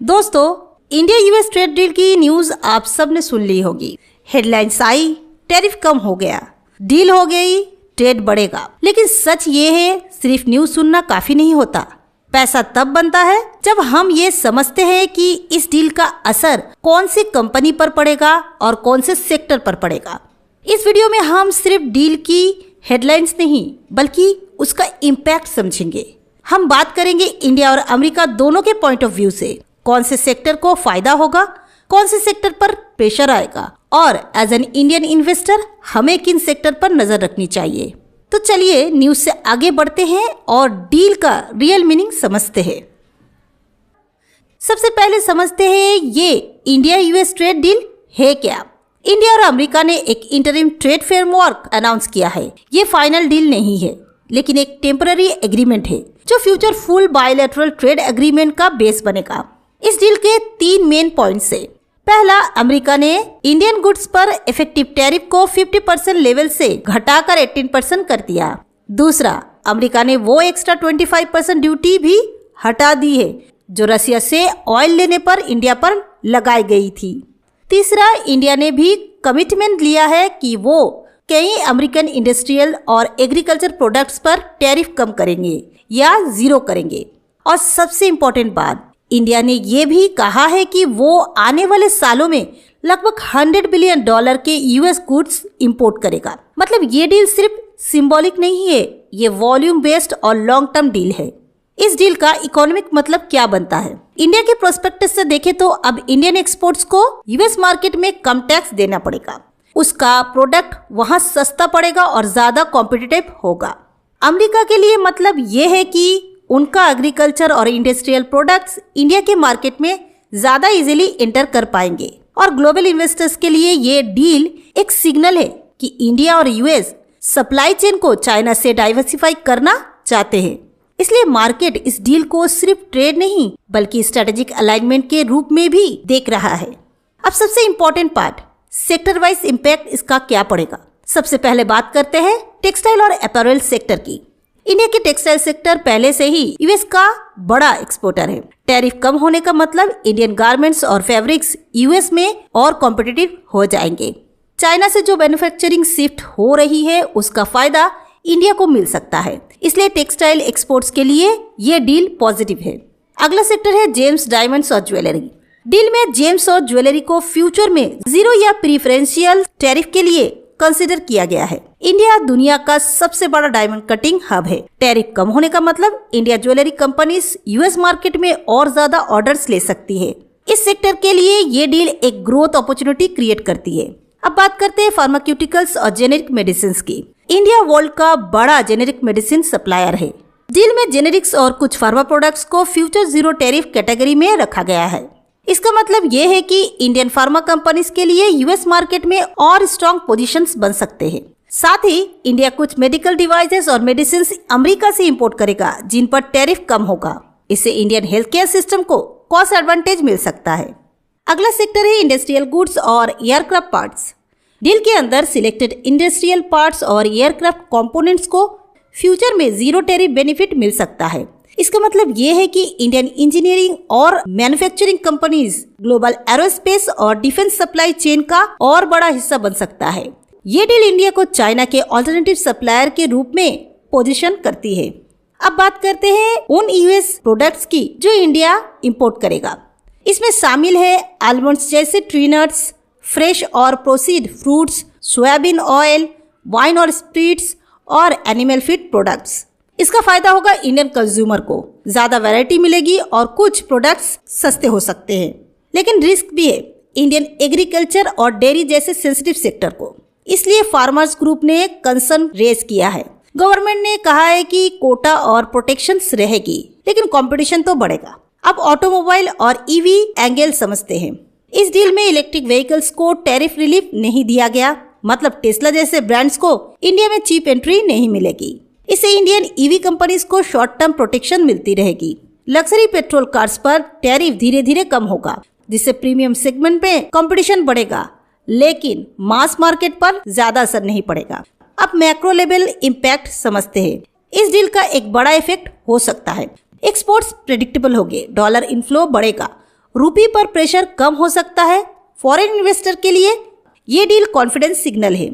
दोस्तों, India US trade deal की news आप सब ने सुन ली होगी। हेडलाइंस आई, टैरिफ कम हो गया, डील हो गई, ट्रेड बढ़ेगा। लेकिन सच ये है, सिर्फ न्यूज सुनना काफी नहीं होता। पैसा तब बनता है जब हम ये समझते हैं कि इस डील का असर कौन सी कंपनी पर पड़ेगा और कौन से सेक्टर पर पड़ेगा। इस वीडियो में हम सिर्फ डील की हेडलाइंस नहीं बल्कि उसका इम्पैक्ट समझेंगे। हम बात करेंगे इंडिया और अमेरिका दोनों के पॉइंट ऑफ व्यू से, कौन से सेक्टर को फायदा होगा, कौन से सेक्टर पर प्रेशर आएगा और एज एन इंडियन इन्वेस्टर हमें किन सेक्टर पर नजर रखनी चाहिए। तो चलिए न्यूज से आगे बढ़ते हैं और डील का रियल मीनिंग समझते हैं। सबसे पहले समझते हैं ये इंडिया यूएस ट्रेड डील है क्या। इंडिया और अमेरिका ने एक इंटरिम ट्रेड फ्रेमवर्क अनाउंस किया है। ये फाइनल डील नहीं है, लेकिन एक टेम्पररी एग्रीमेंट है जो future full bilateral trade agreement का बेस बनेगा। इस डील के 3 मेन पॉइंट्स है। पहला, अमेरिका ने इंडियन गुड्स पर इफेक्टिव टैरिफ को 50% लेवल से घटाकर 18% कर दिया। दूसरा, अमेरिका ने वो एक्स्ट्रा 25% ड्यूटी भी हटा दी है जो रसिया से ऑयल लेने पर इंडिया पर लगाई गई थी। तीसरा, इंडिया ने भी कमिटमेंट लिया है कि वो कई अमेरिकन इंडस्ट्रियल और एग्रीकल्चर प्रोडक्ट्स पर टैरिफ कम करेंगे या जीरो करेंगे। और सबसे इम्पोर्टेंट बात, इंडिया ने ये भी कहा है कि वो आने वाले सालों में लगभग $100 बिलियन के यूएस गुड्स इंपोर्ट करेगा। मतलब ये डील सिर्फ सिंबॉलिक नहीं है, ये वॉल्यूम बेस्ड और लॉन्ग टर्म डील है। इस डील का इकोनॉमिक मतलब क्या बनता है? इंडिया के प्रोस्पेक्टस से देखें तो अब इंडियन एक्सपोर्ट्स को यूएस मार्केट में कम टैक्स देना पड़ेगा, उसका प्रोडक्ट वहां सस्ता पड़ेगा और ज्यादा कॉम्पिटिटिव होगा। अमेरिका के लिए मतलब ये है कि उनका एग्रीकल्चर और इंडस्ट्रियल प्रोडक्ट्स इंडिया के मार्केट में ज्यादा इजीली एंटर कर पाएंगे। और ग्लोबल इन्वेस्टर्स के लिए ये डील एक सिग्नल है कि इंडिया और यूएस सप्लाई चेन को चाइना से डाइवर्सिफाई करना चाहते हैं। इसलिए मार्केट इस डील को सिर्फ ट्रेड नहीं बल्कि स्ट्रेटेजिक अलाइनमेंट के रूप में भी देख रहा है। अब सबसे important part, sector wise impact इसका क्या पड़ेगा। सबसे पहले बात करते हैं टेक्सटाइल और अपैरल सेक्टर की। इंडिया के टेक्सटाइल सेक्टर पहले से ही यूएस का बड़ा एक्सपोर्टर है। टैरिफ कम होने का मतलब इंडियन गारमेंट्स और फैब्रिक्स यूएस में और कॉम्पिटिटिव हो जाएंगे। चाइना से जो मैन्युफैक्चरिंग शिफ्ट हो रही है उसका फायदा इंडिया को मिल सकता है। इसलिए टेक्सटाइल एक्सपोर्ट्स के लिए ये डील पॉजिटिव है। अगला सेक्टर है जेम्स, डायमंड्स और ज्वेलरी। डील में जेम्स और ज्वेलरी को फ्यूचर में जीरो या प्रीफरेंशियल टैरिफ के लिए कंसिडर किया गया है। इंडिया दुनिया का सबसे बड़ा डायमंड कटिंग हब है। टैरिफ कम होने का मतलब India jewellery companies US market में और ज्यादा ऑर्डर्स ले सकती है। इस सेक्टर के लिए ये डील एक ग्रोथ अपॉर्चुनिटी क्रिएट करती है। अब बात करते हैं फार्मास्यूटिकल्स और जेनेरिक मेडिसिन की। इंडिया वर्ल्ड का बड़ा जेनेरिक मेडिसिन सप्लायर है। डील में जेनेरिक्स और कुछ फार्मा प्रोडक्ट्स को फ्यूचर जीरो टैरिफ कैटेगरी में रखा गया है। इसका मतलब ये है कि इंडियन फार्मा कंपनीज के लिए यूएस मार्केट में और स्ट्रॉन्ग पोजीशंस बन सकते हैं। साथ ही इंडिया कुछ मेडिकल डिवाइसेस और मेडिसिन अमेरिका से इंपोर्ट करेगा जिन पर टैरिफ कम होगा। इससे इंडियन हेल्थ केयर सिस्टम को कॉस्ट एडवांटेज मिल सकता है। अगला सेक्टर है इंडस्ट्रियल गुड्स और एयरक्राफ्ट पार्ट्स। डील के अंदर सिलेक्टेड इंडस्ट्रियल पार्ट्स और एयरक्राफ्ट कंपोनेंट्स को फ्यूचर में जीरो टैरिफ बेनिफिट मिल सकता है। इसका मतलब ये है कि इंडियन इंजीनियरिंग और मैन्युफैक्चरिंग कंपनीज ग्लोबल एरोस्पेस और डिफेंस सप्लाई चेन का और बड़ा हिस्सा बन सकता है। ये डील इंडिया को चाइना के ऑल्टरनेटिव सप्लायर के रूप में पोजीशन करती है। अब बात करते हैं उन यूएस प्रोडक्ट्स की जो इंडिया इंपोर्ट करेगा। इसमें शामिल है आलमंड्स जैसे ट्री नट्स, फ्रेश और proceed fruits, soybean oil, wine और स्प्रिट्स और एनिमल फीड प्रोडक्ट्स। इसका फायदा होगा इंडियन कंज्यूमर को, ज्यादा वैरायटी मिलेगी और कुछ प्रोडक्ट्स सस्ते हो सकते हैं। लेकिन रिस्क भी है इंडियन एग्रीकल्चर और डेयरी जैसे सेंसिटिव सेक्टर को। इसलिए फार्मर्स ग्रुप ने कंसर्न रेज किया है। गवर्नमेंट ने कहा है कि कोटा और प्रोटेक्शन रहेगी, लेकिन कंपटीशन तो बढ़ेगा। अब ऑटोमोबाइल और ईवी एंगल समझते हैं। इस डील में इलेक्ट्रिक व्हीकल्स को टैरिफ रिलीफ नहीं दिया गया, मतलब टेस्ला जैसे ब्रांड्स को इंडिया में चीप एंट्री नहीं मिलेगी। इससे इंडियन ईवी कंपनीज को शॉर्ट टर्म प्रोटेक्शन मिलती रहेगी। लग्जरी पेट्रोल कार्स पर टैरिफ धीरे धीरे कम होगा, जिससे प्रीमियम सेगमेंट में कंपटीशन बढ़ेगा, लेकिन मास मार्केट पर ज्यादा असर नहीं पड़ेगा। अब मैक्रो लेवल इम्पैक्ट समझते हैं। इस डील का एक बड़ा इफेक्ट हो सकता है। एक्सपोर्ट्स प्रेडिक्टेबल होंगे, डॉलर इनफ्लो बढ़ेगा रूपी पर प्रेशर कम हो सकता है। फॉरेन इन्वेस्टर के लिए ये डील कॉन्फिडेंस सिग्नल है।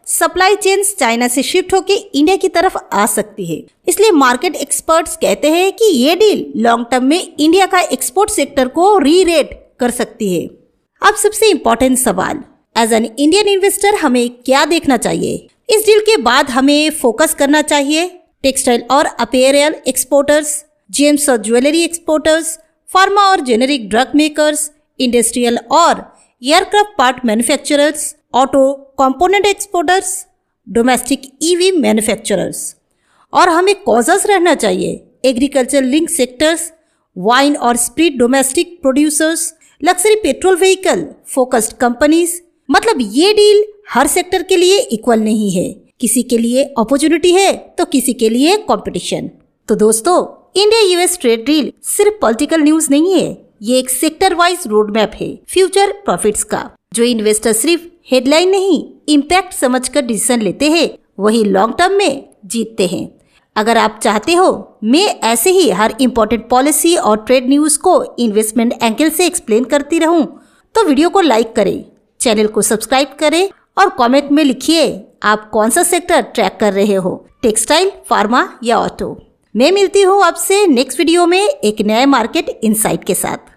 सप्लाई चेन्स चाइना से शिफ्ट होकर इंडिया की तरफ आ सकती है, इसलिए मार्केट एक्सपर्ट्स कहते हैं कि ये डील लॉन्ग टर्म में इंडिया का एक्सपोर्ट सेक्टर को री-रेट कर सकती है। अब सबसे इम्पोर्टेंट सवाल, एज एन इंडियन इन्वेस्टर हमें क्या देखना चाहिए? इस डील के बाद हमें फोकस करना चाहिए टेक्सटाइल और अपैरेल एक्सपोर्टर्स, जेम्स और ज्वेलरी एक्सपोर्टर्स, फार्मा और जेनेरिक ड्रग मेकर्स, इंडस्ट्रियल और aircraft part manufacturers, auto component exporters, domestic EV manufacturers. और हमें कॉजस रहना चाहिए एग्रीकल्चर लिंक सेक्टर्स, वाइन और spirit domestic producers, luxury petrol vehicle focused companies. मतलब ये डील हर सेक्टर के लिए इक्वल नहीं है, किसी के लिए अपॉर्चुनिटी है तो किसी के लिए कंपटीशन। तो दोस्तों, इंडिया यूएस ट्रेड डील सिर्फ पॉलिटिकल न्यूज नहीं है, ये एक सेक्टर वाइज रोड मैप है फ्यूचर प्रॉफिट्स का। जो इन्वेस्टर सिर्फ हेडलाइन नहीं, इम्पैक्ट समझकर डिसीजन लेते हैं, वही लॉन्ग टर्म में जीतते हैं। अगर आप चाहते हो मैं ऐसे ही हर इम्पोर्टेंट पॉलिसी और ट्रेड न्यूज को इन्वेस्टमेंट एंगल से एक्सप्लेन करती रहूं, तो वीडियो को लाइक करें, चैनल को सब्सक्राइब करें और कमेंट में लिखिए आप कौन सा सेक्टर ट्रैक कर रहे हो, टेक्सटाइल, फार्मा या ऑटो। मैं मिलती हूँ आपसे नेक्स्ट वीडियो में एक नए मार्केट इनसाइट के साथ।